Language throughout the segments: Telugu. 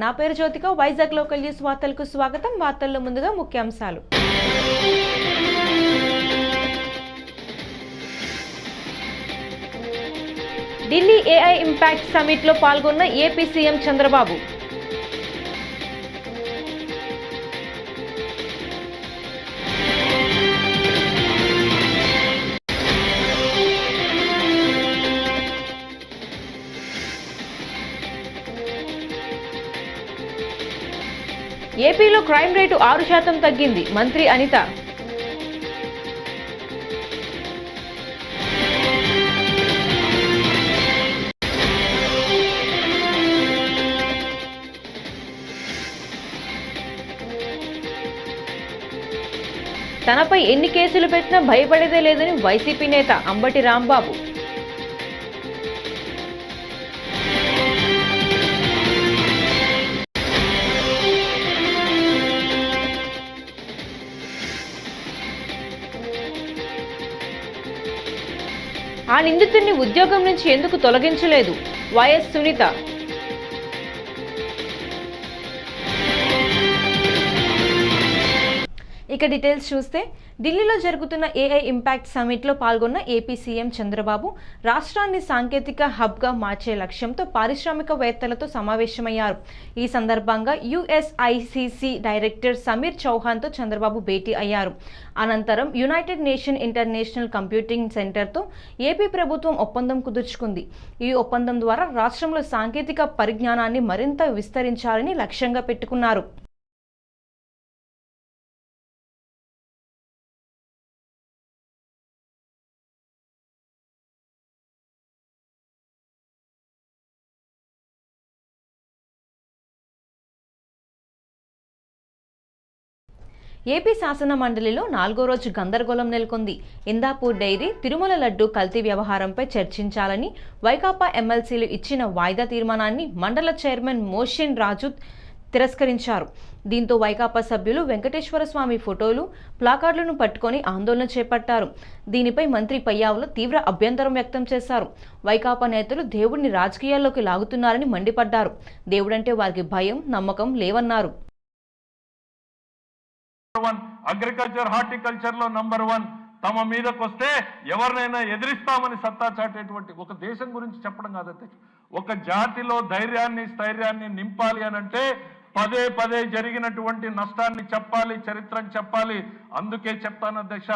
నా పేరు జ్యోతిక. వైజాగ్ లోకల్ న్యూస్ వార్తలకు స్వాగతం. వార్తల్లో ముందుగా ముఖ్యాంశాలు. ఢిల్లీ ఏఐ ఇంపాక్ట్ సమిట్ లో పాల్గొన్న ఏపీ సీఎం చంద్రబాబు. ఏపీలో క్రైమ్ రేటు 6% తగ్గింది. మంత్రి అనిత. తనపై ఎన్ని కేసులు పెట్టినా భయపడేదే లేదని వైసీపీ నేత అంబటి రాంబాబు. ఆ నిందితుడిని ఉద్యోగం నుంచి ఎందుకు తొలగించలేదు? వైఎస్ సునీత. ఇక డీటెయిల్స్ చూస్తే, ఢిల్లీలో జరుగుతున్న ఏఐ ఇంపాక్ట్ సమిట్లో పాల్గొన్న ఏపీ సీఎం చంద్రబాబు రాష్ట్రాన్ని సాంకేతిక హబ్గా మార్చే లక్ష్యంతో పారిశ్రామికవేత్తలతో సమావేశమయ్యారు. ఈ సందర్భంగా యుఎస్ఐసిసి డైరెక్టర్ సమీర్ చౌహాన్తో చంద్రబాబు భేటీ అయ్యారు. అనంతరం యునైటెడ్ నేషన్ ఇంటర్నేషనల్ కంప్యూటింగ్ సెంటర్తో ఏపీ ప్రభుత్వం ఒప్పందం కుదుర్చుకుంది. ఈ ఒప్పందం ద్వారా రాష్ట్రంలో సాంకేతిక పరిజ్ఞానాన్ని మరింత విస్తరించాలని లక్ష్యంగా పెట్టుకున్నారు. ఏపీ శాసన మండలిలో 4వ రోజు గందరగోళం నెలకొంది. ఇందాపూర్ డైరీ, తిరుమల లడ్డు కల్తీ వ్యవహారంపై చర్చించాలని వైకాపా ఎమ్మెల్సీలు ఇచ్చిన వాయిదా తీర్మానాన్ని మండల చైర్మన్ మోషిన్ రాజు తిరస్కరించారు. దీంతో వైకాపా సభ్యులు వెంకటేశ్వర స్వామి ఫోటోలు, ప్లాకార్డులను పట్టుకొని ఆందోళన చేపట్టారు. దీనిపై మంత్రి పయ్యావులు తీవ్ర అభ్యంతరం వ్యక్తం చేశారు. వైకాపా నేతలు దేవుడిని రాజకీయాల్లోకి లాగుతున్నారని మండిపడ్డారు. దేవుడంటే వారికి భయం, నమ్మకం లేవన్నారు. అగ్రికల్చర్, హార్టికల్చర్ లో నంబర్ 1 తమ మీదకి వస్తే ఎవరినైనా ఎదిరిస్తామని సత్తా చాటేటువంటి ఒక దేశం గురించి చెప్పడం కాదంటే, ఒక జాతిలో ధైర్యాన్ని, స్థైర్యాన్ని నింపాలి అని అంటే పదే పదే జరిగినటువంటి నష్టాన్ని చెప్పాలి, చరిత్రను చెప్పాలి. అందుకే చెప్తాను అధ్యక్ష,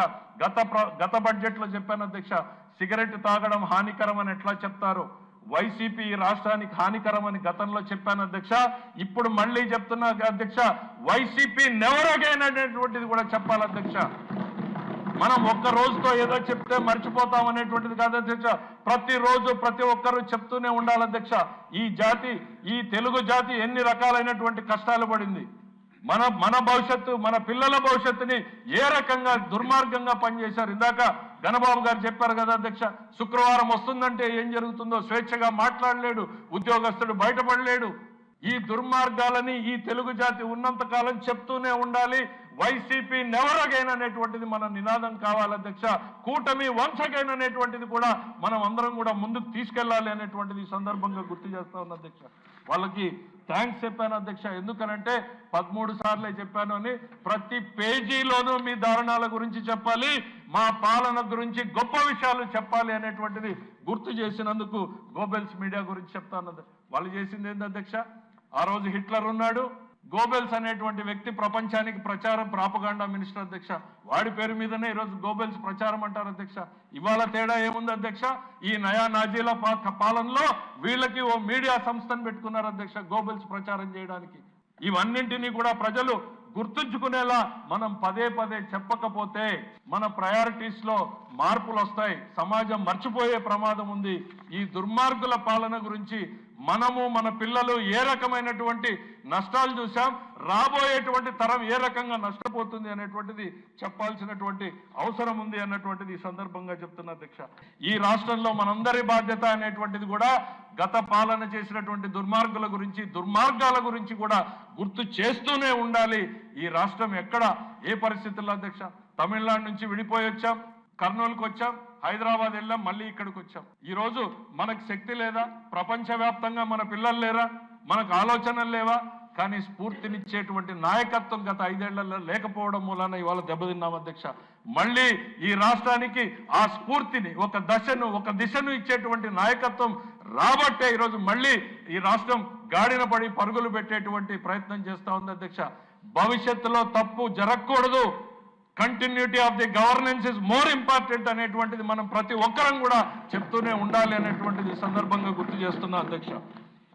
గత బడ్జెట్ లో చెప్పాను అధ్యక్ష, సిగరెట్ తాగడం హానికరం అని ఎట్లా చెప్తారు, వైసీపీ రాష్ట్రానికి హానికరమని గతంలో చెప్పాను అధ్యక్ష. ఇప్పుడు మళ్ళీ చెప్తున్నా అధ్యక్ష, వైసీపీ నెవర్ అగైన్ అనేటువంటిది కూడా చెప్పాలి అధ్యక్ష. మనం ఒక్క రోజుతో ఏదో చెప్తే మర్చిపోతాం అనేటువంటిది కాదు అధ్యక్ష. ప్రతిరోజు ప్రతి ఒక్కరూ చెప్తూనే ఉండాలి అధ్యక్ష. ఈ తెలుగు జాతి ఎన్ని రకాలైనటువంటి కష్టాలు పడింది. మన భవిష్యత్తు, మన పిల్లల భవిష్యత్తుని ఏ రకంగా దుర్మార్గంగా పనిచేశారు. ఇందాక గణబాబు గారు చెప్పారు కదా అధ్యక్ష, శుక్రవారం వస్తుందంటే ఏం జరుగుతుందో స్వేచ్ఛగా మాట్లాడలేడు, ఉద్యోగస్తుడు బయటపడలేడు. ఈ దుర్మార్గాలని ఈ తెలుగు జాతి ఉన్నంత కాలం చెప్తూనే ఉండాలి. వైసీపీ నెవర్ అగైన్ అనేటువంటిది మన నినాదం కావాలి అధ్యక్ష. కూటమి వన్స్ అగైన్ అనేటువంటిది కూడా మనం అందరం కూడా ముందుకు తీసుకెళ్లాలి అనేటువంటిది ఈ సందర్భంగా గుర్తు చేస్తా ఉన్న అధ్యక్ష. వాళ్ళకి థ్యాంక్స్ చెప్పాను అధ్యక్ష. ఎందుకనంటే 13 సార్లే చెప్పాను అని, ప్రతి పేజీలోనూ మీ దారుణాల గురించి చెప్పాలి, మా పాలన గురించి గొప్ప విషయాలు చెప్పాలి అనేటువంటిది గుర్తు చేసినందుకు గోబెల్స్ మీడియా గురించి చెప్తాను. వాళ్ళు చేసింది ఏంది అధ్యక్ష, ఆ రోజు హిట్లర్ ఉన్నాడు, గోబెల్స్ అనేటువంటి వ్యక్తి ప్రపంచానికి ప్రాపగాండా మినిస్టర్ అధ్యక్ష. వాడి పేరు మీదనే ఈరోజు గోబెల్స్ ప్రచారం అంటారు అధ్యక్ష. ఇవాళ తేడా ఏముంది అధ్యక్ష, ఈ నయా నాజీల పాలనలో వీళ్ళకి ఓ మీడియా సంస్థను పెట్టుకున్నారు అధ్యక్ష గోబెల్స్ ప్రచారం చేయడానికి. ఇవన్నింటినీ కూడా ప్రజలు గుర్తుంచుకునేలా మనం పదే పదే చెప్పకపోతే మన ప్రయారిటీస్ లో మార్పులు వస్తాయి, సమాజం మర్చిపోయే ప్రమాదం ఉంది. ఈ దుర్మార్గుల పాలన గురించి మనము, మన పిల్లలు ఏ రకమైనటువంటి నష్టాలు చూసాం, రాబోయేటువంటి తరం ఏ రకంగా నష్టపోతుంది అనేటువంటిది చెప్పాల్సినటువంటి అవసరం ఉంది అన్నటువంటిది ఈ సందర్భంగా చెప్తున్నా అధ్యక్ష. ఈ రాష్ట్రంలో మనందరి బాధ్యత అనేటువంటిది కూడా గత పాలన చేసినటువంటి దుర్మార్గాల గురించి కూడా గుర్తు చేస్తూనే ఉండాలి. ఈ రాష్ట్రం ఎక్కడ ఏ పరిస్థితుల్లో అధ్యక్ష, తమిళనాడు నుంచి విడిపోయి వచ్చాం, కర్నూలుకు వచ్చాం, హైదరాబాద్ వెళ్ళాం, మళ్ళీ ఇక్కడికి వచ్చాం. ఈరోజు మనకు శక్తి లేదా? ప్రపంచవ్యాప్తంగా మన పిల్లలు లేరా? మనకు ఆలోచనలు లేవా? కానీ స్ఫూర్తినిచ్చేటువంటి నాయకత్వం గత 5 ఏళ్లలో లేకపోవడం మూలాన ఇవాళ దెబ్బతిన్నాం అధ్యక్ష. మళ్ళీ ఈ రాష్ట్రానికి ఆ స్ఫూర్తిని, ఒక దిశను ఇచ్చేటువంటి నాయకత్వం రాబట్టే ఈరోజు మళ్ళీ ఈ రాష్ట్రం గాడిన పడి పరుగులు పెట్టేటువంటి ప్రయత్నం చేస్తా ఉంది అధ్యక్ష. భవిష్యత్తులో తప్పు జరగకూడదు, continuity of the governance is more important అనేటువంటిది మనం ప్రతి ఒక్కరం కూడా చెప్తూనే ఉండాలి అనేటువంటిది సందర్భంగా గుర్తు చేస్తున్నా అధ్యక్ష.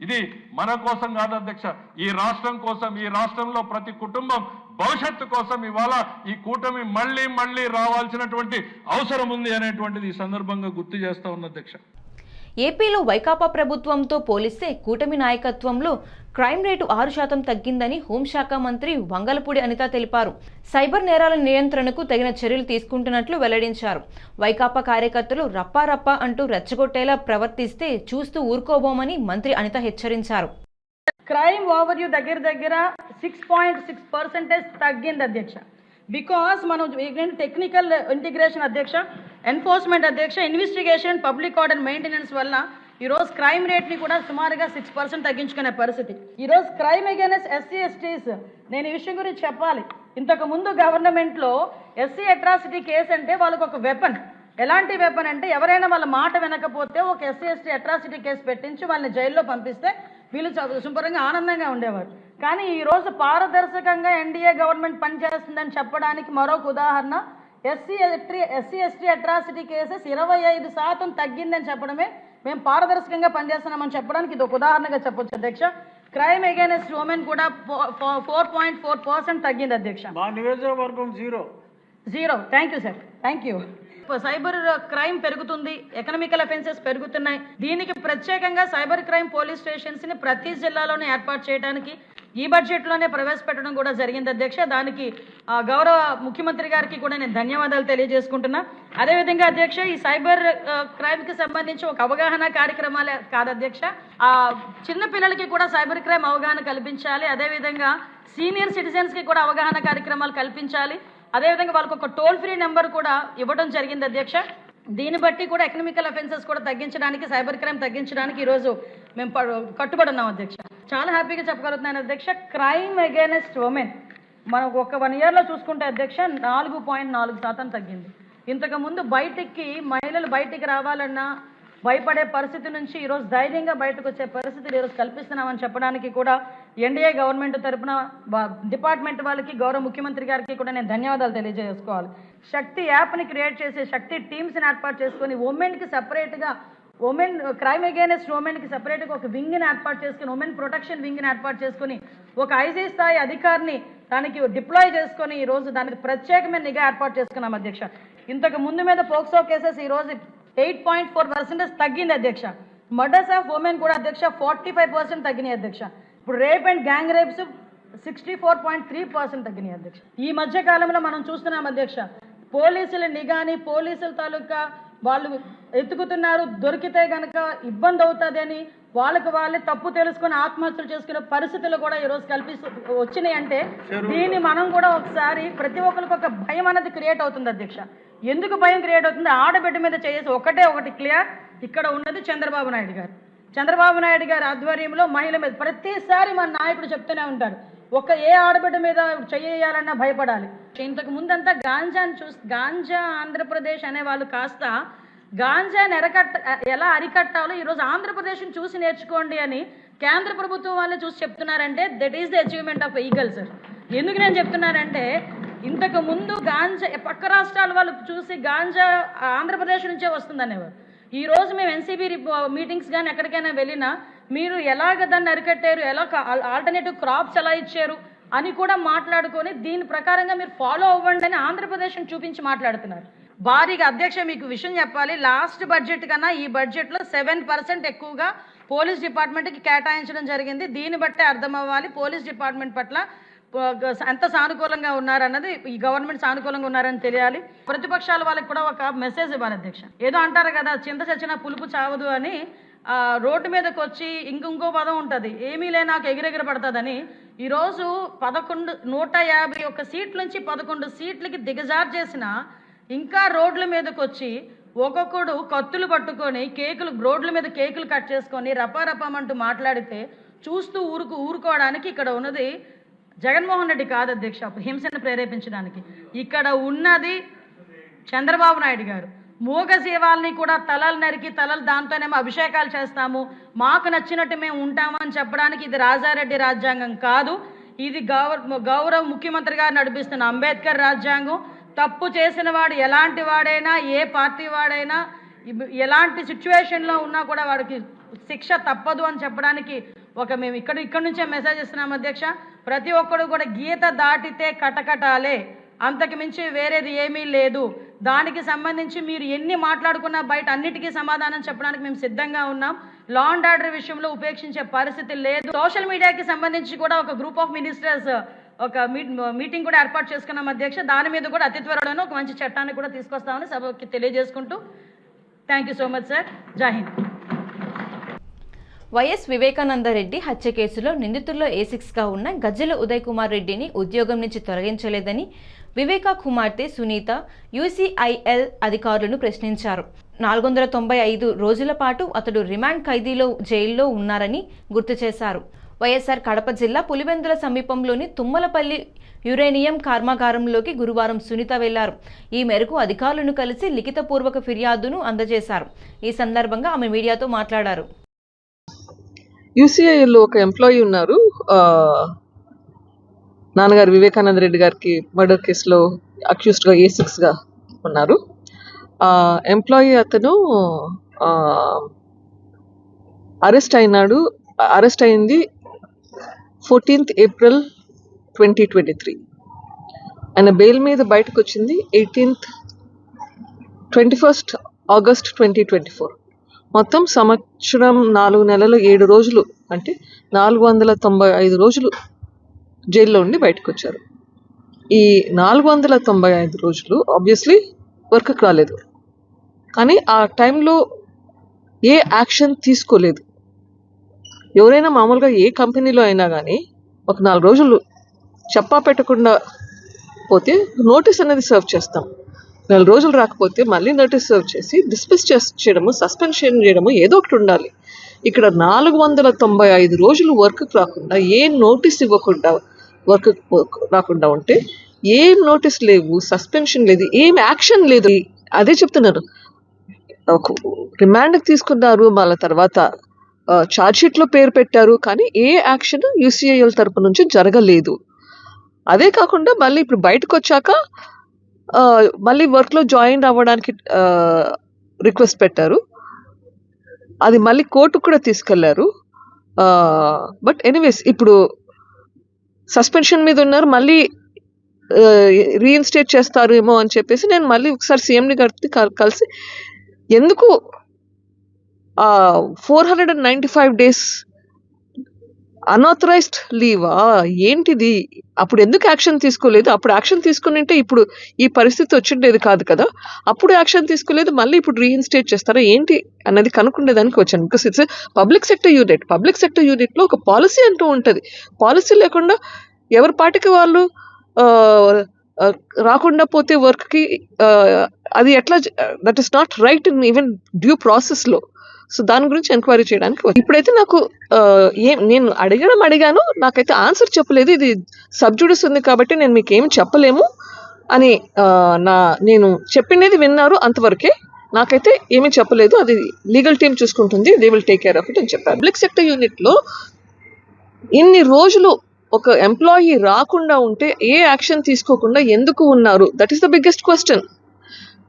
ఇది మన కోసం కాదు అధ్యక్ష, ఈ రాష్ట్రం కోసం, ఈ రాష్ట్రంలో ప్రతి కుటుంబం భవిష్యత్తు కోసం ఇవాళ ఈ కూటమి మళ్ళీ రావాల్సినటువంటి అవసరం ఉంది అనేటువంటిది ఈ సందర్భంగా గుర్తు చేస్తా ఉన్న అధ్యక్ష. ఏపీలో వైకాపా ప్రభుత్వంతో పోలిస్తే కూటమి నాయకత్వంలో క్రైమ్ రేటు 6% తగ్గిందని హోంశాఖ మంత్రి వంగలపూడి అనిత తెలిపారు. సైబర్ నేరాల నియంత్రణకు తగిన చర్యలు తీసుకుంటున్నట్లు వెల్లడించారు. వైకాపా కార్యకర్తలు రప్పారప్పా అంటూ రెచ్చగొట్టేలా ప్రవర్తిస్తే చూస్తూ ఊరుకోబోమని మంత్రి అనిత హెచ్చరించారు. క్రైమ్ ఓవర్వ్యూ దగ్గర 6.6% తగ్గింది అధ్యక్ష. బికాస్ మనం టెక్నికల్ ఇంటిగ్రేషన్ అధ్యక్ష, ఎన్ఫోర్స్మెంట్ అధ్యక్ష, ఇన్వెస్టిగేషన్, పబ్లిక్ ఆర్డర్ మెయింటెనెన్స్ వల్ల ఈరోజు క్రైమ్ రేట్ని కూడా సుమారుగా 6% తగ్గించుకునే పరిస్థితి. ఈరోజు క్రైమ్ అగైనెస్ట్ ఎస్సీ ఎస్టీస్, నేను ఈ విషయం గురించి చెప్పాలి. ఇంతకు ముందు గవర్నమెంట్లో ఎస్సీ అట్రాసిటీ కేసు అంటే వాళ్ళకు ఒక వెపన్. ఎలాంటి వెపన్ అంటే ఎవరైనా వాళ్ళ మాట వినకపోతే ఒక ఎస్సీ ఎస్టీ అట్రాసిటీ కేసు పెట్టించి వాళ్ళని జైల్లో పంపిస్తే వీళ్ళు శుభ్రంగా ఆనందంగా ఉండేవారు. కానీ ఈరోజు పారదర్శకంగా ఎన్డీఏ గవర్నమెంట్ పనిచేస్తుందని చెప్పడానికి మరొక ఉదాహరణ ఎస్సీ ఎస్టీ అట్రాసిటీ కేసెస్ 25% తగ్గిందని చెప్పడమే మేము పారదర్శకంగా పనిచేస్తున్నామని చెప్పడానికి ఇది ఒక ఉదాహరణగా చెప్పొచ్చు అధ్యక్ష. క్రైమ్ అగైనెస్ట్ ఉమెన్ కూడా 4.4% తగ్గింది అధ్యక్ష. మా నియోజకవర్గం 0. Thank you sir, thank you. Cyber crime పెరుగుతుంది, ఎకనామికల్ అఫెన్సెస్ పెరుగుతున్నాయి. దీనికి ప్రత్యేకంగా సైబర్ క్రైమ్ పోలీస్ స్టేషన్స్ ని ప్రతి జిల్లాలోనే ఏర్పాటు చేయడానికి ఈ బడ్జెట్లోనే ప్రవేశపెట్టడం కూడా జరిగింది అధ్యక్ష. దానికి గౌరవ ముఖ్యమంత్రి గారికి కూడా నేను ధన్యవాదాలు తెలియజేసుకుంటున్నా. అదేవిధంగా అధ్యక్ష, ఈ సైబర్ క్రైమ్కి సంబంధించి ఒక అవగాహన కార్యక్రమాలే కాదు అధ్యక్ష, చిన్న పిల్లలకి కూడా సైబర్ క్రైమ్ అవగాహన కల్పించాలి. అదేవిధంగా సీనియర్ సిటిజన్స్కి కూడా అవగాహన కార్యక్రమాలు కల్పించాలి. అదేవిధంగా వాళ్ళకు ఒక టోల్ ఫ్రీ నెంబర్ కూడా ఇవ్వడం జరిగింది అధ్యక్ష. దీన్ని బట్టి కూడా ఎకనామికల్ అఫెన్సెస్ కూడా తగ్గించడానికి, సైబర్ క్రైమ్ తగ్గించడానికి ఈరోజు మేము కట్టుబడి ఉన్నాం అధ్యక్ష. చాలా హ్యాపీగా చెప్పగలుగుతున్నాను అధ్యక్ష. క్రైమ్ అగైనెస్ట్ ఉమెన్ మనం ఒక 1 yearలో చూసుకుంటే అధ్యక్ష 4.4% తగ్గింది. ఇంతకుముందు మహిళలు బయటికి రావాలన్నా భయపడే పరిస్థితి నుంచి ఈరోజు ధైర్యంగా బయటకు వచ్చే పరిస్థితులు ఈరోజు కల్పిస్తున్నామని చెప్పడానికి కూడా ఎన్డీఏ గవర్నమెంట్ తరఫున డిపార్ట్మెంట్ వాళ్ళకి, గౌరవ ముఖ్యమంత్రి గారికి కూడా నేను ధన్యవాదాలు తెలియజేసుకోవాలి. శక్తి యాప్ని క్రియేట్ చేసి శక్తి టీమ్స్ని ఏర్పాటు చేసుకొని ఉమెన్కి సపరేట్గా, క్రైమ్ అగైనెస్ట్ ఉమెన్కి సపరేట్గా ఒక వింగ్ని ఏర్పాటు చేసుకుని, ఉమెన్ ప్రొటెక్షన్ వింగ్ని ఏర్పాటు చేసుకుని ఒక ఐజీ స్థాయి అధికారిని దానికి డిప్లాయ్ చేసుకొని ఈరోజు దానికి ప్రత్యేకమైన నిఘా ఏర్పాటు చేసుకున్నాం అధ్యక్ష. ఇంతకు ముందు మీద పోక్సో కేసెస్ ఈరోజు 8.4% తగ్గింది అధ్యక్ష. మర్డర్స్ ఆఫ్ ఉమెన్ కూడా అధ్యక్ష 45% తగ్గినాయి అధ్యక్ష. ఇప్పుడు రేప్ అండ్ గ్యాంగ్ రేప్స్ 64.3% తగ్గినాయి అధ్యక్ష. ఈ మధ్య కాలంలో మనం చూస్తున్నాం అధ్యక్ష, పోలీసుల నిఘాని, పోలీసుల తాలూకా వాళ్ళు ఎత్తుకుతున్నారు, దొరికితే గనక ఇబ్బంది అవుతుంది అని వాళ్ళే తప్పు తెలుసుకుని ఆత్మహత్యలు చేసుకునే పరిస్థితులు కూడా ఈరోజు వచ్చినాయి. అంటే దీన్ని మనం కూడా ఒకసారి ప్రతి ఒక్కరికి ఒక భయం అనేది క్రియేట్ అవుతుంది అధ్యక్ష. ఎందుకు భయం క్రియేట్ అవుతుంది? ఆడబిడ్డ మీద చేసి ఒకటి క్లియర్, ఇక్కడ ఉన్నది చంద్రబాబు నాయుడు గారి ఆధ్వర్యంలో మహిళ మీద ప్రతిసారి మన నాయకుడు చెప్తూనే ఉంటారు, ఏ ఆడబిడ్డ మీద చేయాలన్నా భయపడాలి. ఇంతకు ముందంతా గాంజా ఆంధ్రప్రదేశ్ అనే వాళ్ళు కాస్త గాంజాని ఎలా అరికట్టాలో ఈరోజు ఆంధ్రప్రదేశ్ని చూసి నేర్చుకోండి అని కేంద్ర ప్రభుత్వం వాళ్ళు చూసి చెప్తున్నారంటే that is the achievement of eagle sir. ఎందుకు నేను చెప్తున్నానంటే, ఇంతకు ముందు గాంజా పక్క రాష్ట్రాల వాళ్ళు చూసి గాంజా ఆంధ్రప్రదేశ్ నుంచే వస్తుందనేవారు. ఈరోజు మేము ఎన్సీబీ మీటింగ్స్ కానీ ఎక్కడికైనా వెళ్ళినా మీరు ఎలాగ దాన్ని అరికట్టారు, ఎలా ఆల్టర్నేటివ్ క్రాప్స్ ఎలా ఇచ్చారు అని కూడా మాట్లాడుకొని దీని ప్రకారంగా మీరు ఫాలో అవ్వండి అని ఆంధ్రప్రదేశ్ని చూపించి మాట్లాడుతున్నారు. భారీగా అధ్యక్ష మీకు విషయం చెప్పాలి, లాస్ట్ బడ్జెట్ కన్నా ఈ బడ్జెట్లో 7% ఎక్కువగా పోలీస్ డిపార్ట్మెంట్కి కేటాయించడం జరిగింది. దీన్ని బట్టే అర్థం అవ్వాలి పోలీస్ డిపార్ట్మెంట్ పట్ల ఎంత సానుకూలంగా ఉన్నారన్నది, ఈ గవర్నమెంట్ సానుకూలంగా ఉన్నారని తెలియాలి. ప్రతిపక్షాల వాళ్ళకి కూడా ఒక మెసేజ్ ఇవ్వాలి అధ్యక్ష. ఏదో అంటారు కదా, చింత చచ్చినా పులుపు చావదు అని, రోడ్డు మీదకి వచ్చి ఇంకో పదం ఉంటుంది, ఏమీ లే నాకు ఎగిరెగిరి పడుతుందని. ఈరోజు 151 సీట్ల నుంచి 11 సీట్లకి దిగజారు చేసిన, ఇంకా రోడ్ల మీదకి వచ్చి ఒక్కొక్కడు కత్తులు పట్టుకొని రోడ్ల మీద కేకులు కట్ చేసుకొని రపారపమంటూ మాట్లాడితే చూస్తూ ఊరుకోవడానికి ఇక్కడ ఉన్నది జగన్మోహన్ రెడ్డి కాదు అధ్యక్ష, హింసను ప్రేరేపించడానికి. ఇక్కడ ఉన్నది చంద్రబాబు నాయుడు గారు. మూగ జీవాల్ని కూడా తలలు నరికి తలలు దాంతోనేమో అభిషేకాలు చేస్తాము, మాకు నచ్చినట్టు మేము ఉంటామని చెప్పడానికి ఇది రాజారెడ్డి రాజ్యాంగం కాదు. ఇది గౌరవ ముఖ్యమంత్రి గారు నడిపిస్తున్న అంబేద్కర్ రాజ్యాంగం. తప్పు చేసిన వాడు ఎలాంటి వాడైనా, ఏ పార్టీ వాడైనా, ఎలాంటి సిచ్యువేషన్లో ఉన్నా కూడా వాడికి శిక్ష తప్పదు అని చెప్పడానికి మేము ఇక్కడ నుంచే మెసేజ్ ఇస్తున్నాం అధ్యక్ష. ప్రతి ఒక్కరు కూడా గీత దాటితే కటకటాలే, అంతకు మించి వేరేది ఏమీ లేదు. దానికి సంబంధించి మీరు ఎన్ని మాట్లాడుకున్నా బయట అన్నిటికీ సమాధానం చెప్పడానికి మేము సిద్ధంగా ఉన్నాం. లా అండ్ ఆర్డర్ విషయంలో ఉపేక్షించే పరిస్థితి లేదు. సోషల్ మీడియాకి సంబంధించి కూడా ఒక గ్రూప్ ఆఫ్ మినిస్టర్స్ ఒక మీటింగ్ కూడా ఏర్పాటు చేసుకున్నాం అధ్యక్ష. దాని మీద కూడా అతి త్వరలోనే ఒక మంచి చట్టాన్ని కూడా తీసుకొస్తామని సభకి తెలియజేసుకుంటూ thank you so much sir. జై హింద్. వైఎస్ వివేకానందరెడ్డి హత్య కేసులో నిందితుల్లో A6గా ఉన్న గజ్జెల ఉదయ్ కుమార్ రెడ్డిని ఉద్యోగం నుంచి తొలగించలేదని వివేకా కుమార్తె సునీత UCIL అధికారులను ప్రశ్నించారు. 495 రోజుల పాటు అతడు రిమాండ్ ఖైదీలో జైల్లో ఉన్నారని గుర్తు చేశారు. వైఎస్ఆర్ కడప జిల్లా పులివెందుల సమీపంలోని తుమ్మలపల్లి యురేనియం కర్మాగారంలోకి గురువారం సునీత వెళ్లారు. ఈ మేరకు అధికారులను కలిసి లిఖితపూర్వక ఫిర్యాదును అందజేశారు. ఈ సందర్భంగా ఆమె మీడియాతో మాట్లాడారు. UCIలో ఒక ఎంప్లాయీ ఉన్నారు, నాన్నగారు వివేకానంద రెడ్డి గారికి మర్డర్ కేసులో అక్యూస్డ్గా A6గా ఉన్నారు. ఎంప్లాయీ అతను అరెస్ట్ అయింది 14th April 2023. ఆయన బెయిల్ మీద బయటకు వచ్చింది 21st August 2024. మొత్తం సంవత్సరం 4 నెలలు 7 రోజులు అంటే 495 రోజులు జైల్లో ఉండి బయటకు వచ్చారు. ఈ 495 రోజులు ఆబ్వియస్లీ వర్క్కి రాలేదు, కానీ ఆ టైంలో ఏ యాక్షన్ తీసుకోలేదు. ఎవరైనా మామూలుగా ఏ కంపెనీలో అయినా కానీ ఒక 4 రోజులు చెప్పా పెట్టకుండా పోతే నోటీస్ అనేది సర్వ్ చేస్తాం. 4 రోజులు రాకపోతే మళ్ళీ నోటీస్ సర్వ్ చేసి డిస్మిస్ చేయడము, సస్పెన్షన్ చేయడము ఏదో ఒకటి ఉండాలి. ఇక్కడ 495 రోజులు వర్క్ రాకుండా, ఏం నోటీస్ ఇవ్వకుండా వర్క్ రాకుండా ఉంటే ఏం నోటీస్ లేవు, సస్పెన్షన్ లేదు, ఏం యాక్షన్ లేదు. అదే చెప్తున్నారు, రిమాండ్కి తీసుకున్నారు, మళ్ళీ తర్వాత ఛార్జ్షీట్లో పేరు పెట్టారు, కానీ ఏ యాక్షన్ UCIL తరపు నుంచి జరగలేదు. అదే కాకుండా మళ్ళీ ఇప్పుడు బయటకు వచ్చాక మళ్ళీ వర్క్లో జాయిన్ అవ్వడానికి రిక్వెస్ట్ పెట్టారు. అది మళ్ళీ కోర్టుకు కూడా తీసుకెళ్లారు. బట్ ఎనీవేస్ ఇప్పుడు సస్పెన్షన్ మీద ఉన్నారు, మళ్ళీ రీఇన్స్టేట్ చేస్తారు ఏమో అని చెప్పేసి నేను మళ్ళీ ఒకసారి CMని కలిసి ఎందుకు 495 days అన్ఆథరైజ్డ్ లీవా ఏంటిది, అప్పుడు ఎందుకు యాక్షన్ తీసుకోలేదు? అప్పుడు యాక్షన్ తీసుకుని ఉంటే ఇప్పుడు ఈ పరిస్థితి వచ్చిండేది కాదు కదా. అప్పుడు యాక్షన్ తీసుకోలేదు, మళ్ళీ ఇప్పుడు రీఇన్స్టేట్ చేస్తారా ఏంటి అన్నది కనుక్కునేదానికి వచ్చాను. Because it's public sector unit. Public sector యూనిట్లో ఒక పాలసీ అంటూ ఉంటుంది. పాలసీ లేకుండా ఎవరి పాటికి వాళ్ళు రాకుండా పోతే వర్క్కి అది ఎట్లా, that is not right in even due ప్రాసెస్లో. సో దాని గురించి ఎంక్వైరీ చేయడానికి ఇప్పుడైతే నాకు నేను అడిగాను, నాకైతే ఆన్సర్ చెప్పలేదు. ఇది సబ్జుడిస్ ఉంది కాబట్టి నేను మీకు ఏమి చెప్పలేము అని నేను చెప్పినది విన్నారు, అంతవరకే. నాకైతే ఏమీ చెప్పలేదు, అది లీగల్ టీమ్ చూసుకుంటుంది, they will take care of it అని చెప్పారు. పబ్లిక్ సెక్టర్ యూనిట్లో ఇన్ని రోజులు ఒక ఎంప్లాయీ రాకుండా ఉంటే ఏ యాక్షన్ తీసుకోకుండా ఎందుకు ఉన్నారు? That is the biggest question.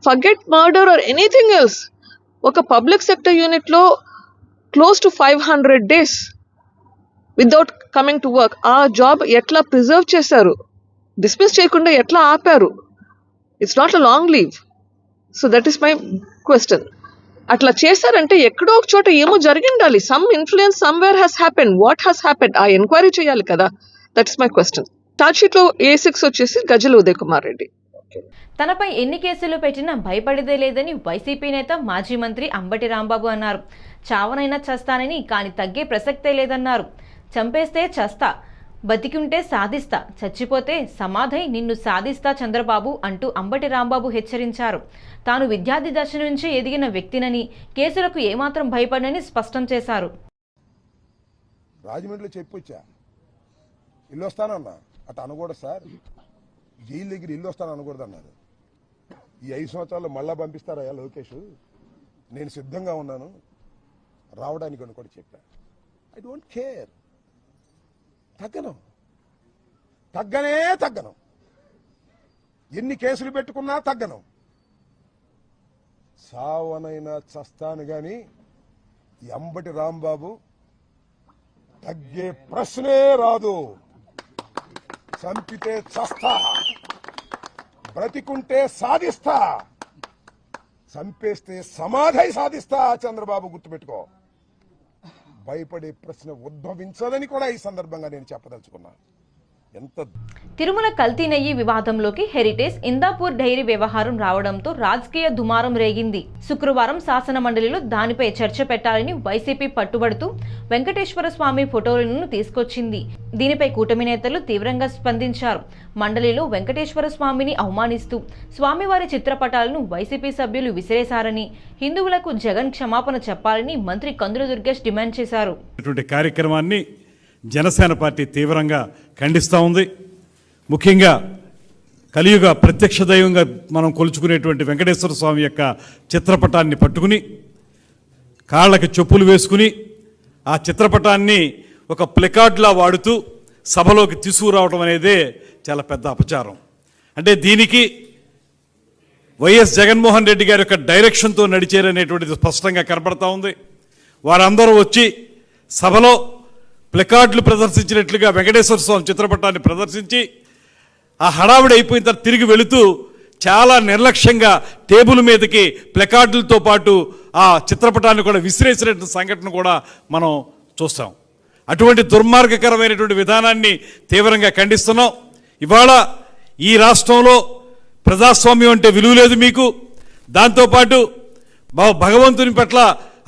Forget murder or anything else. ఒక పబ్లిక్ సెక్టర్ యూనిట్లో close to 500 days without coming to work. ఆ జాబ్ ఎట్లా ప్రిజర్వ్ చేశారు? డిస్మిస్ చేయకుండా ఎట్లా ఆపారు? It's not a long leave. So that is my question. అట్లా చేశారంటే ఎక్కడో ఒక చోట ఏమో జరిగిండాలి. Some influence somewhere has happen. What has happen? ఆ ఎంక్వైరీ చేయాలి కదా. That is my question. ఛార్జ్షీట్లో A6 వచ్చేసి గజ్జెల ఉదయ్ కుమార్ రెడ్డి. తనపై ఎన్ని కేసులు పెట్టినా భయపడేదే లేదని వైసీపీ నేత మాజీ మంత్రి అంబటి రాంబాబు అన్నారు. చావనైనా చస్తానని, కానీ తగ్గే ప్రసక్తే లేదన్నారు. చంపేస్తే చస్తా, బతికుంటే సాధిస్తా, చచ్చిపోతే సమాధై నిన్ను సాధిస్తా చంద్రబాబు అంటూ అంబటి రాంబాబు హెచ్చరించారు. తాను విద్యార్థి దశ నుంచి ఎదిగిన వ్యక్తినని, కేసులకు ఏమాత్రం భయపడనని స్పష్టం చేశారు. రాజమండ్రిలో చెప్పొచ్చా ఇల్లు వస్తానన్నా అటు అనకూడదు సార్, జైలు దగ్గర ఇల్లు వస్తాను అనకూడదు అన్నారు. ఈ 5 సంవత్సరాల్లో మళ్ళా పంపిస్తారా లోకేష్, నేను సిద్ధంగా ఉన్నాను రావడానికి అని కూడా చెప్పా. ఐ డోంట్ కేర్, తగ్గను, ఎన్ని కేసులు పెట్టుకున్నా తగ్గను, సావనైనా చస్తాను గాని ఎంబటి రాంబాబు తగ్గే ప్రశ్నే రాదు. చంపితే చస్తా, బ్రతికుంటే సాధిస్తా, చంపేస్తే సమాధి సాధిస్తా. చంద్రబాబు గుర్తుపెట్టుకో, భయపడే ప్రశ్న ఉద్భవించాలని కూడా ఈ సందర్భంగా నేను చెప్పదలుచుకున్నాను. ఎంత తిరుమల కల్తీ నెయ్యి వివాదంలోకి హెరిటేజ్ ఇందాపూర్ డైరీ వ్యవహారం రావడంతో రాజకీయ దుమారం రేగింది. శుక్రవారం శాసన మండలిలో దానిపై చర్చ పెట్టాలని వైసీపీ పట్టుబడుతూ వెంకటేశ్వర స్వామి ఫోటోలను తీసుకొచ్చింది. దీనిపై కూటమి నేతలు తీవ్రంగా స్పందించారు. మండలిలో వెంకటేశ్వర స్వామిని అవమానిస్తూ స్వామివారి చిత్రపటాలను వైసీపీ సభ్యులు విసిరేశారని, హిందువులకు జగన్ క్షమాపణ చెప్పాలని మంత్రి కందుల దుర్గేష్ డిమాండ్ చేశారు. కార్యక్రమాన్ని జనసేన పార్టీ తీవ్రంగా ఖండిస్తూ ఉంది. ముఖ్యంగా కలియుగ ప్రత్యక్ష దైవంగా మనం కొలుచుకునేటువంటి వెంకటేశ్వర స్వామి యొక్క చిత్రపటాన్ని పట్టుకుని కాళ్ళకి చెప్పులు వేసుకుని ఆ చిత్రపటాన్ని ఒక ప్లకార్డ్లా వాడుతూ సభలోకి తీసుకురావడం అనేదే చాలా పెద్ద అపచారం. అంటే దీనికి వైఎస్ జగన్మోహన్ రెడ్డి గారి యొక్క డైరెక్షన్తో నడిచారనేటువంటిది స్పష్టంగా కనపడతా ఉంది. వారందరూ వచ్చి సభలో ప్లకార్డులు ప్రదర్శించినట్లుగా వెంకటేశ్వర స్వామి చిత్రపటాన్ని ప్రదర్శించి ఆ హడావిడి అయిపోయిన తర్వాత తిరిగి వెళుతూ చాలా నిర్లక్ష్యంగా టేబుల్ మీదకి ప్లకార్డులతో పాటు ఆ చిత్రపటాన్ని కూడా విసిరేసినటువంటి సంఘటన కూడా మనం చూస్తాం. అటువంటి దుర్మార్గకరమైనటువంటి విధానాన్ని తీవ్రంగా ఖండిస్తున్నాం. ఇవాళ ఈ రాష్ట్రంలో ప్రజాస్వామ్యం అంటే విలువ లేదు మీకు. దాంతోపాటు భగవంతుని పట్ల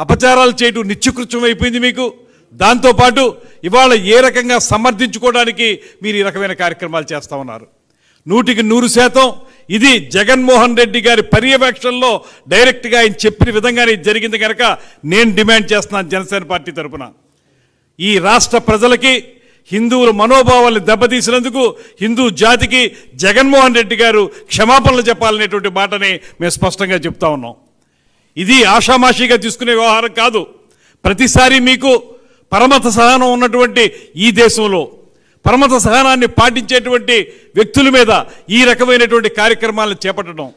అపచారాలు చేయడం నిత్యకృత్యం అయిపోయింది మీకు. దాంతోపాటు ఇవాళ ఏ రకంగా సమర్థించుకోవడానికి మీరు ఈ రకమైన కార్యక్రమాలు చేస్తూ ఉన్నారు. 100% ఇది జగన్మోహన్ రెడ్డి గారి పర్యవేక్షణలో డైరెక్ట్గా ఆయన చెప్పిన విధంగానే జరిగింది కనుక నేను డిమాండ్ చేస్తున్నాను జనసేన పార్టీ తరఫున. ఈ రాష్ట్ర ప్రజలకి హిందువుల మనోభావాలను దెబ్బతీసినందుకు హిందూ జాతికి జగన్మోహన్ రెడ్డి గారు క్షమాపణలు చెప్పాలనేటువంటి మాటని మేము స్పష్టంగా చెప్తా ఉన్నాం. ఇది ఆషామాషిగా తీసుకునే వ్యవహారం కాదు. ప్రతిసారి మీకు పరమత సహనం ఉన్నటువంటి ఈ దేశంలో పరమత సహనాన్ని పాటించేటువంటి వ్యక్తుల మీద ఈ రకమైనటువంటి కార్యక్రమాలను చేపట్టడం,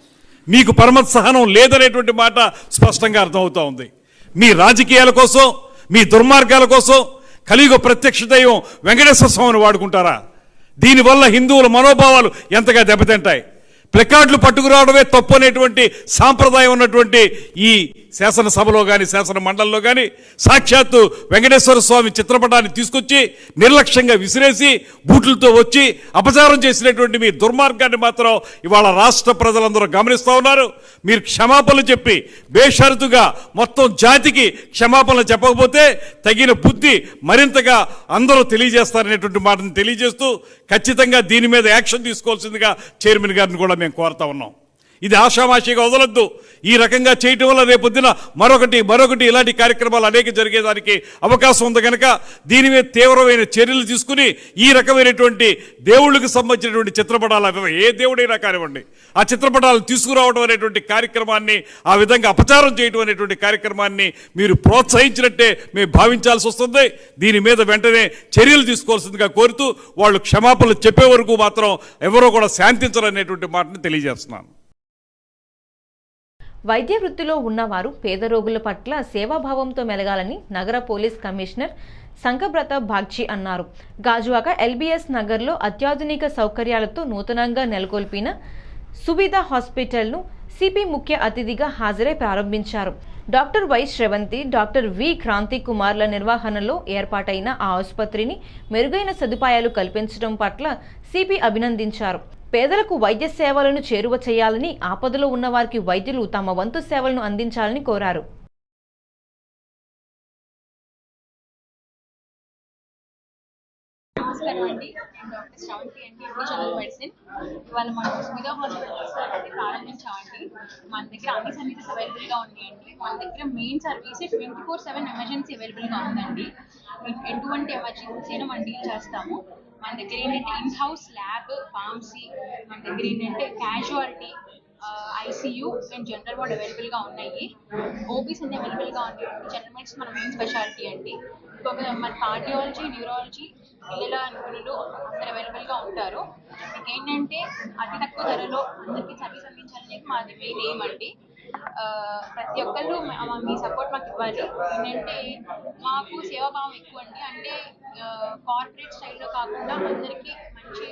మీకు పరమత సహనం లేదనేటువంటి మాట స్పష్టంగా అర్థమవుతూ ఉంది. మీ రాజకీయాల కోసం, మీ దుర్మార్గాల కోసం కలియుగ ప్రత్యక్ష దైవం వెంకటేశ్వర స్వామిని వాడుకుంటారా? దీనివల్ల హిందువుల మనోభావాలు ఎంతగా దెబ్బతింటాయి. ప్లకార్డులు పట్టుకురావడమే తప్పు అనేటువంటి సాంప్రదాయం ఉన్నటువంటి ఈ శాసనసభలో కానీ శాసన మండలిలో కానీ సాక్షాత్తు వెంకటేశ్వర స్వామి చిత్రపటాన్ని తీసుకొచ్చి నిర్లక్ష్యంగా విసిరేసి బూట్లతో వచ్చి అపచారం చేసినటువంటి మీ దుర్మార్గాన్ని మాత్రం ఇవాళ రాష్ట్ర ప్రజలందరూ గమనిస్తూ ఉన్నారు. మీరు క్షమాపణలు చెప్పి బేషరతుగా మొత్తం జాతికి క్షమాపణలు చెప్పకపోతే తగిన బుద్ధి మరింతగా అందరూ తెలియజేస్తారనేటువంటి మాటను తెలియజేస్తూ ఖచ్చితంగా దీని మీద యాక్షన్ తీసుకోవాల్సిందిగా చైర్మన్ గారిని కూడా మేము కోరుతా ఉన్నాం. ఇది ఆషామాషిగా వదలొద్దు. ఈ రకంగా చేయటం వల్ల రేపొద్దున మరొకటి ఇలాంటి కార్యక్రమాలు అనేక జరిగేదానికి అవకాశం ఉంది కనుక దీని మీద తీవ్రమైన చర్యలు తీసుకుని ఈ రకమైనటువంటి దేవుళ్ళకి సంబంధించినటువంటి చిత్రపటాలు ఏ దేవుడైనా కానివ్వండి ఆ చిత్రపటాలు తీసుకురావడం అనేటువంటి కార్యక్రమాన్ని, ఆ విధంగా అపచారం చేయడం అనేటువంటి కార్యక్రమాన్ని మీరు ప్రోత్సహించినట్టే మేము భావించాల్సి వస్తుంది. దీని మీద వెంటనే చర్యలు తీసుకోవాల్సిందిగా కోరుతూ వాళ్ళు క్షమాపణలు చెప్పే వరకు మాత్రం ఎవరో కూడా శాంతించరనేటువంటి మాటను తెలియజేస్తున్నాను. వైద్య వృత్తిలో ఉన్నవారు పేద రోగుల పట్ల సేవాభావంతో మెలగాలని నగర పోలీస్ కమిషనర్ సంకబ్రత బాగ్చి అన్నారు. గాజువాక ఎల్బీఎస్ నగర్లో అత్యాధునిక సౌకర్యాలతో నూతనంగా నెలకొల్పిన సువిధ హాస్పిటల్ను సిపి ముఖ్య అతిథిగా హాజరై ప్రారంభించారు. Doctor Y Sravanthi, doctor V Kranthi కుమార్ల నిర్వహణలో ఏర్పాటైన ఆ ఆసుపత్రిని మెరుగైన సదుపాయాలు కల్పించడం పట్ల సిపి అభినందించారు. పేదలకు వైద్య సేవలను చేరువ చేయాలని, ఆపదలో ఉన్న వారికి వైద్యులు తమ వంతు సేవలను అందించాలని కోరారు. నమస్కారం అండి. డాక్టర్ శ్రవంతి అండి, జనరల్ మెడిసిన్. ఇవాళ మనం సువిధా హాస్పిటల్స్ ప్రారంభించామండి. మన దగ్గర అన్ని సర్వీసెస్ అవైలబుల్గా ఉన్నాయండి. మన దగ్గర మెయిన్ సర్వీస్ 24/7 ఎమర్జెన్సీ అవైలబుల్గా ఉందండి. ఎటువంటి ఎమర్జెన్సీని మనం డీల్ చేస్తాము. మన దగ్గర ఏంటంటే ఇన్ హౌస్ ల్యాబ్, ఫార్మసీ, మన దగ్గర ఏంటంటే casualty, ICU and general ward అవైలబుల్గా ఉన్నాయి. ఓపీస్ అన్ని అవైలబుల్గా ఉన్నాయండి. జనరల్ మెడిసిన్ మన మెయిన్ స్పెషాలిటీ అండి. ఇంకొక మన కార్డియాలజీ, న్యూరాలజీ, పిల్లల నిపుణులు అందరు అవైలబుల్గా ఉంటారు. మీకు ఏంటంటే అతి తక్కువ ధరలో అందరికీ సర్వీస్ అందించాలనేది మాది మెయిన్ ఎయిమ్ అండి. ప్రతి ఒక్కళ్ళు మీ సపోర్ట్ మాకు ఇవ్వాలి. ఏంటంటే మాకు సేవాభావం ఎక్కువ అండి. అంటే కార్పొరేట్ స్టైల్లో కాకుండా అందరికీ మంచి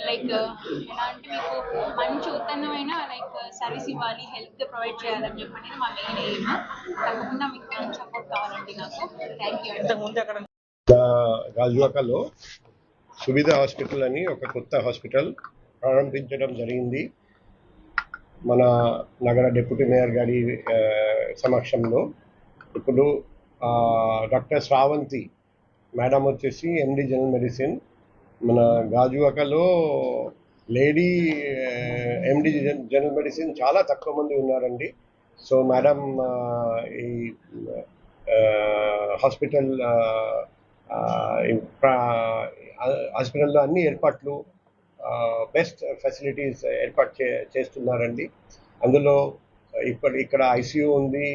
లైక్ ఎలా అంటే మీకు మంచి ఉత్తమమైన లైక్ సర్వీస్ ఇవ్వాలి, హెల్త్ ప్రొవైడ్ చేయాలని చెప్పి మా మెయిన్ ఎయిమ్. తప్పకుండా మీకు మంచి సపోర్ట్ కావాలండి నాకు. Thank you. గాజువాకలో సువిధా హాస్పిటల్ అని ఒక కొత్త హాస్పిటల్ ప్రారంభించడం జరిగింది. మన నగర డిప్యూటీ మేయర్ గారి సమక్షంలో ఇప్పుడు డాక్టర్ శ్రావంతి మేడం వచ్చేసి ఎండి జనరల్ మెడిసిన్. మన గాజువాకలో లేడీ ఎండి జనరల్ మెడిసిన్ చాలా తక్కువ మంది ఉన్నారండి. సో మేడం ఈ హాస్పిటల్లో అన్ని ఏర్పాట్లు, బెస్ట్ ఫెసిలిటీస్ ఏర్పాటు చేస్తున్నారండి. అందులో ఇక్కడ ఐసీయూ ఉంది,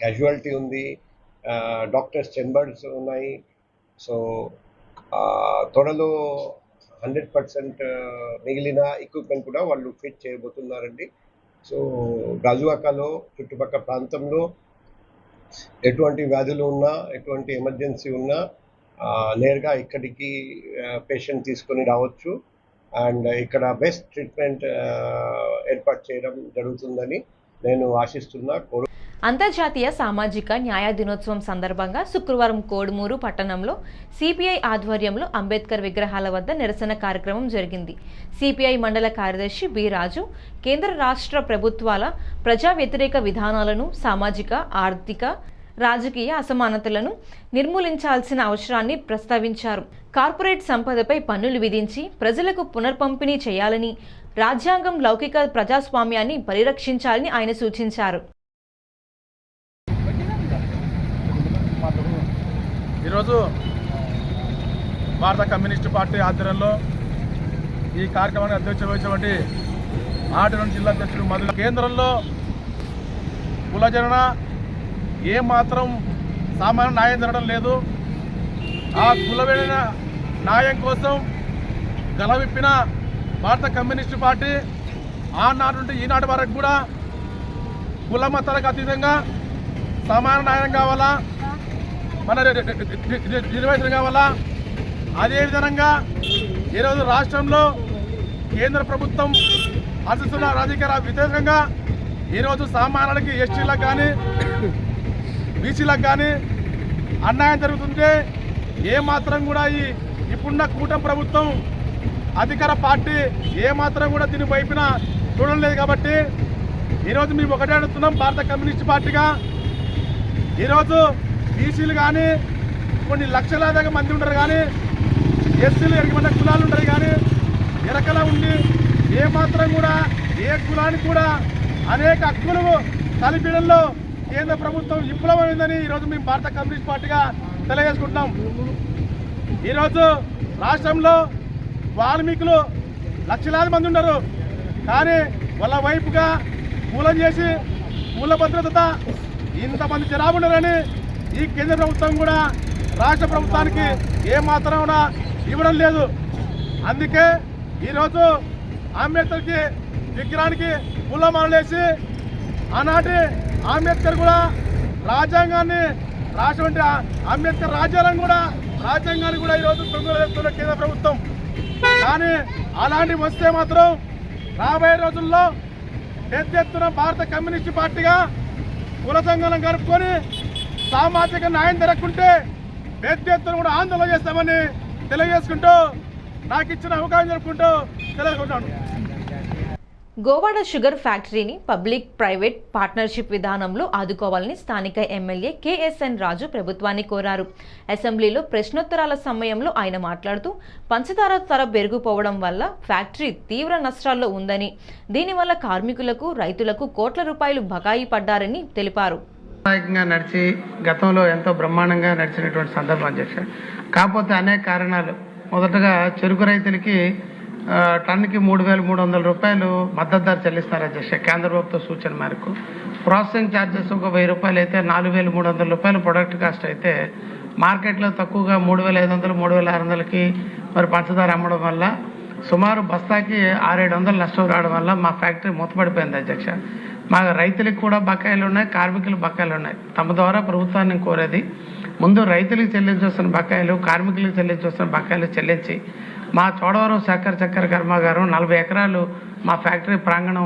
క్యాజువాలిటీ ఉంది, డాక్టర్స్ చెంబర్స్ ఉన్నాయి. సో త్వరలో 100% మిగిలిన ఎక్విప్మెంట్ కూడా వాళ్ళు ఫిట్ చేయబోతున్నారండి. సో గాజువాకలో చుట్టుపక్కల ప్రాంతంలో ఎటువంటి వ్యాధులు ఉన్నా, ఎటువంటి ఎమర్జెన్సీ ఉన్నా నేరుగా ఇక్కడికి పేషెంట్ తీసుకొని రావచ్చు. అండ్ ఇక్కడ బెస్ట్ ట్రీట్మెంట్ ఏర్పాటు చేయడం జరుగుతుందని నేను ఆశిస్తున్నా. అంతర్జాతీయ సామాజిక న్యాయ దినోత్సవం సందర్భంగా శుక్రవారం కోడుమూరు పట్టణంలో సిపిఐ ఆధ్వర్యంలో అంబేద్కర్ విగ్రహాల వద్ద నిరసన కార్యక్రమం జరిగింది. సిపిఐ మండల కార్యదర్శి బి రాజు కేంద్ర రాష్ట్ర ప్రభుత్వాల ప్రజా వ్యతిరేక విధానాలను, సామాజిక, ఆర్థిక, రాజకీయ అసమానతలను నిర్మూలించాల్సిన అవసరాన్ని ప్రస్తావించారు. కార్పొరేట్ సంపదపై పన్నులు విధించి ప్రజలకు పునర్పంపిణీ చేయాలని, రాజ్యాంగం లౌకిక ప్రజాస్వామ్యాన్ని పరిరక్షించాలని ఆయన సూచించారు. ఈరోజు భారత కమ్యూనిస్టు పార్టీ ఆధ్వర్యంలో ఈ కార్యక్రమాన్ని అధ్యక్షత వహించినటువంటి ఆటూరు జిల్లా అధ్యక్షుడు మధు. కేంద్రంలో కులజన ఏమాత్రం సామాన్య న్యాయం జరగడం లేదు. ఆ కులమైన న్యాయం కోసం గలవిప్పిన భారత కమ్యూనిస్టు పార్టీ ఆనాటి నుండి ఈనాటి వరకు కూడా కుల మతాలకు అతీతంగా సమాన న్యాయం కావాలా, మన రిజర్వేషన్ కావాలా. అదేవిధంగా ఈరోజు రాష్ట్రంలో కేంద్ర ప్రభుత్వం ఆశిస్తున్న రాజకీయ వ్యతిరేకంగా ఈరోజు సామాన్యులకి, ఎస్టీలకు కానీ బీసీలకు కానీ అన్యాయం జరుగుతుంటే ఏమాత్రం కూడా ఇప్పుడున్న కూటమి ప్రభుత్వం అధికార పార్టీ ఏమాత్రం కూడా దీని వైపున చూడడం లేదు. కాబట్టి ఈరోజు మేము ఒకటే అడుగుతున్నాం, భారత కమ్యూనిస్ట్ పార్టీగా ఈరోజు బీసీలు కానీ కొన్ని లక్షలాదిగా మంది ఉంటారు, కానీ ఎస్సీలు 20 మంది కులాలు ఉంటారు, కానీ ఎరకలా ఉండి ఏమాత్రం కూడా ఏ కులానికి కూడా అనేక హక్కులు కల్పించడంలో కేంద్ర ప్రభుత్వం విఫలమైందని ఈరోజు మేము భారత కమ్యూనిస్ట్ పార్టీగా తెలియజేసుకుంటున్నాం. ఈరోజు రాష్ట్రంలో వాల్మీకులు లక్షలాది మంది ఉన్నారు, కానీ వాళ్ళ వైపుగా మూలం చేసి మూల భద్రత ఇంతమంది జనాభా ఉన్నారని ఈ కేంద్ర ప్రభుత్వం కూడా రాష్ట్ర ప్రభుత్వానికి ఏమాత్రం ఇవ్వడం లేదు. అందుకే ఈరోజు అంబేద్కర్కి విగ్రహానికి పూలమాలలేసి ఆనాటి అంబేద్కర్ కూడా రాజ్యాంగాన్ని రాసినటువంటి అంబేద్కర్ రాజ్యాంగాన్ని కూడా ఈరోజు తొందరలేస్తున్న కేంద్ర ప్రభుత్వం. కానీ అలాంటివి వస్తే మాత్రం రాబోయే రోజుల్లో పెద్ద ఎత్తున భారత కమ్యూనిస్టు పార్టీగా కుల సంఘాలను కలుపుకొని సామాజిక న్యాయం జరగకుంటే పెద్ద ఎత్తున కూడా ఆందోళన చేస్తామని తెలియజేసుకుంటూ నాకు ఇచ్చిన అవకాశం జరుపుకుంటూ తెలియజేసుకుంటాను. గోవాడ షుగర్ ఫ్యాక్టరీని పబ్లిక్ ప్రైవేట్ పార్ట్నర్షిప్ విధానంలో ఆదుకోవాలని స్థానిక ఎమ్మెల్యే కేఎస్ఎన్ రాజు ప్రభుత్వాన్ని కోరారు. అసెంబ్లీలో ప్రశ్నోత్తరాల సమయంలో ఆయన మాట్లాడుతూ పంచదార ధర పెరిగిపోవడం వల్ల ఫ్యాక్టరీ తీవ్ర నష్టాల్లో ఉందని, దీనివల్ల కార్మికులకు రైతులకు కోట్ల రూపాయలు బకాయి పడ్డారని తెలిపారు. నడిచి గతంలో ఎంతో బ్రహ్మాండంగా నడిచినటువంటి సందర్భం అధ్యక్ష. కాకపోతే అనేక కారణాలు, మొదటగా చెరుకు రైతులకి టన్నుకి 3,300 రూపాయలు మద్దతు ధర చెల్లిస్తున్నారు అధ్యక్ష కేంద్ర ప్రభుత్వ సూచన మేరకు. ప్రాసెసింగ్ ఛార్జెస్ ఒక 1,000 రూపాయలు అయితే 4,300 రూపాయలు ప్రొడక్ట్ కాస్ట్ అయితే మార్కెట్లో తక్కువగా 3,500 3,600కి మరి పంచదార అమ్మడం వల్ల సుమారు బస్తాకి 600-700 నష్టం రావడం వల్ల మా ఫ్యాక్టరీ మూతపడిపోయింది అధ్యక్ష. మా రైతులకు కూడా బకాయిలు ఉన్నాయి, కార్మికులకు బకాయిలు ఉన్నాయి. తమ ద్వారా ప్రభుత్వాన్ని కోరేది ముందు రైతులకు చెల్లించాల్సిన బకాయిలు, కార్మికులకు చెల్లించాల్సిన బకాయిలు చెల్లించి మా చోడవరం చక్కెర కర్మాగారం 40 ఎకరాలు మా ఫ్యాక్టరీ ప్రాంగణం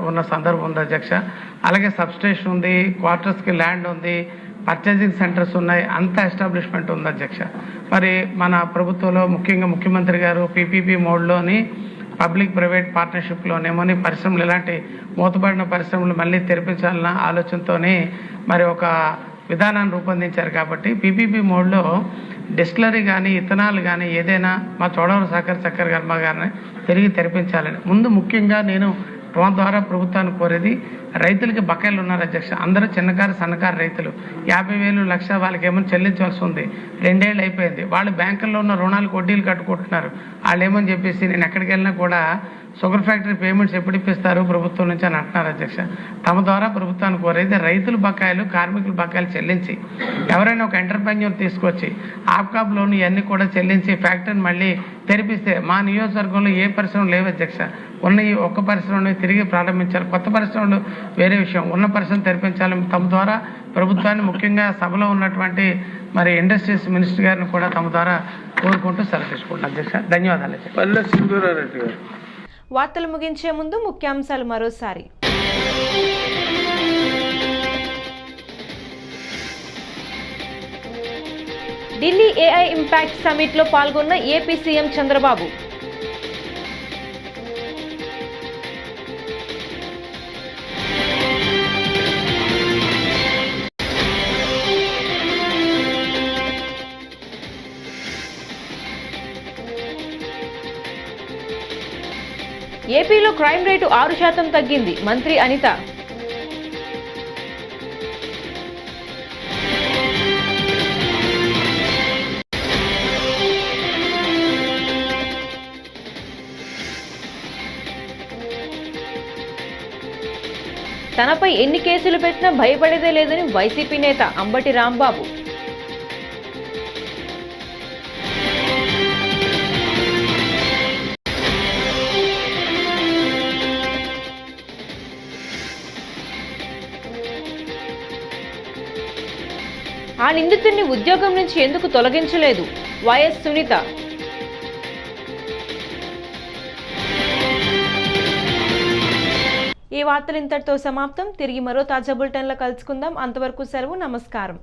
ఉన్న సందర్భం ఉంది అధ్యక్ష. అలాగే సబ్స్టేషన్ ఉంది, క్వార్టర్స్కి ల్యాండ్ ఉంది, పర్చేసింగ్ సెంటర్స్ ఉన్నాయి, అంతా ఎస్టాబ్లిష్మెంట్ ఉంది అధ్యక్ష. మరి మన ప్రభుత్వంలో ముఖ్యంగా ముఖ్యమంత్రి గారు పీపీపీ మోడ్లోని పబ్లిక్ ప్రైవేట్ పార్ట్నర్షిప్లోనేమోని పరిశ్రమలు, ఇలాంటి మూతబడిన పరిశ్రమలు మళ్ళీ తెరిపించాలన్న ఆలోచనతోనే మరి ఒక విధానాన్ని రూపొందించారు. కాబట్టి పీపీపీ మోడ్లో డిస్టిలరీ కానీ ఇథనాల్ కానీ ఏదైనా మా చోడవరం చక్కెర కర్మాగారాన్ని తిరిగి తెరిపించాలని ముందు ముఖ్యంగా నేను తమ ద్వారా ప్రభుత్వాన్ని కోరేది. రైతులకి బకాయిలు ఉన్నారు అధ్యక్ష. అందరూ చిన్నకారు సన్నకారు రైతులు 50,000 లక్ష వాళ్ళకి ఏమని చెల్లించవలసి ఉంది. 2 ఏళ్ళు అయిపోయింది. వాళ్ళు బ్యాంకుల్లో ఉన్న రుణాలకు వడ్డీలు కట్టుకుంటున్నారు. వాళ్ళు ఏమని చెప్పేసి నేను ఎక్కడికి వెళ్ళినా కూడా షుగర్ ఫ్యాక్టరీ పేమెంట్స్ ఎప్పుడు ఇప్పిస్తారు ప్రభుత్వం నుంచి అని అంటున్నారు అధ్యక్ష. తమ ద్వారా ప్రభుత్వాన్ని కోరేది రైతుల బకాయిలు, కార్మికుల బకాయిలు చెల్లించి ఎవరైనా ఒక ఎంటర్ప్రెన్యూర్ తీసుకొచ్చి ఆప్కాబ్ లోన్ ఇవన్నీ కూడా చెల్లించి ఫ్యాక్టరీని మళ్ళీ తెరిపిస్తే మా నియోజకవర్గంలో ఏ పరిశ్రమలు లేవు అధ్యక్ష. ఉన్న ఈ ఒక్క పరిశ్రమని తిరిగి ప్రారంభించాలి. కొత్త పరిశ్రమలు వేరే విషయం, ఉన్న పరిశ్రమ తెరిపించాలి. తమ ద్వారా ప్రభుత్వాన్ని ముఖ్యంగా సభలో ఉన్నటువంటి మరి ఇండస్ట్రీస్ మినిస్టర్ గారిని కూడా తమ ద్వారా కోరుకుంటూ సెలవు తీసుకుంటున్నాను అధ్యక్ష. ధన్యవాదాలు. వార్తలు ముగించే ముందు ముఖ్యాంశాలు మరోసారి. ఢిల్లీ ఏఐ ఇంపాక్ట్ సమిట్లో పాల్గొన్న ఏపీ సీఎం చంద్రబాబు. ఏపీలో క్రైమ్ రేటు 6% తగ్గింది, మంత్రి అనిత. తనపై ఎన్ని కేసులు పెట్టినా భయపడేదే లేదని వైసీపీ నేత అంబటి రాంబాబు. ఆ నిందితుడిని ఉద్యోగం నుంచి ఎందుకు తొలగించలేదు, వైఎస్ సునీత. ఈ వార్తలు ఇంతటితో సమాప్తం. తిరిగి మరో తాజా బులెటిన్లో కలుసుకుందాం. అంతవరకు సెలవు. నమస్కారం.